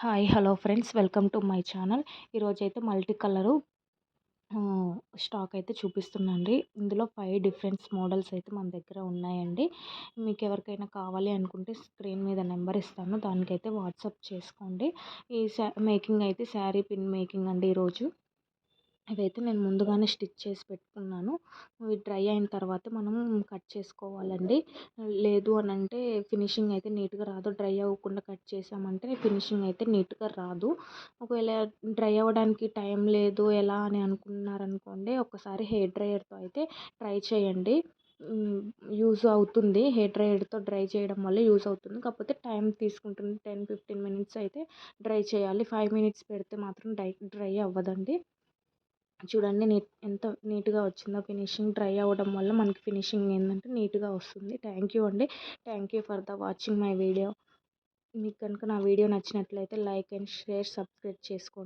Hi hello friends welcome to my channel. ఈరోజైతే multi colour stock అయితే చూపిస్తున్నాండి. ఇందులో 5 different models అయితే మన దగ్గర ఉన్నాయండి. మీకు ఎవరికైనా కావాలి అనుకుంటే స్క్రీన్ మీద నెంబర్ ఇస్తాను, దానికైతే వాట్సాప్ చేసుకోండి. ఈ మేకింగ్ అయితే శారీ పిన్ మేకింగ్ అండి. ఈరోజు ఇవైతే నేను ముందుగానే స్టిచ్ చేసి పెట్టుకున్నాను. ఇవి డ్రై అయిన తర్వాత మనం కట్ చేసుకోవాలండి. లేదు అని అంటే ఫినిషింగ్ అయితే నీట్గా రాదు. డ్రై అవ్వకుండా కట్ చేసామంటే ఫినిషింగ్ అయితే నీట్గా రాదు. ఒకవేళ డ్రై అవ్వడానికి టైం లేదు ఎలా అని అనుకున్నారనుకోండి, ఒకసారి హెయిర్ డ్రైయర్తో అయితే ట్రై చేయండి. యూజ్ అవుతుంది. హెయిర్ డ్రైయర్తో డ్రై చేయడం వల్ల యూజ్ అవుతుంది. కాకపోతే టైం తీసుకుంటుంది. 10-15 మినిట్స్ అయితే డ్రై చేయాలి. 5 మినిట్స్ పెడితే మాత్రం డ్రై అవ్వదండి. చూడండి ఎంత నీట్గా వచ్చిందో ఫినిషింగ్. డ్రై అవ్వడం వల్ల మనకి ఫినిషింగ్ ఏంటంటే నీట్గా వస్తుంది. థ్యాంక్ యూ అండి. Thank you for watching my video. మీకు కనుక నా వీడియో నచ్చినట్లయితే లైక్ అండ్ షేర్, సబ్స్క్రైబ్ చేసుకోండి.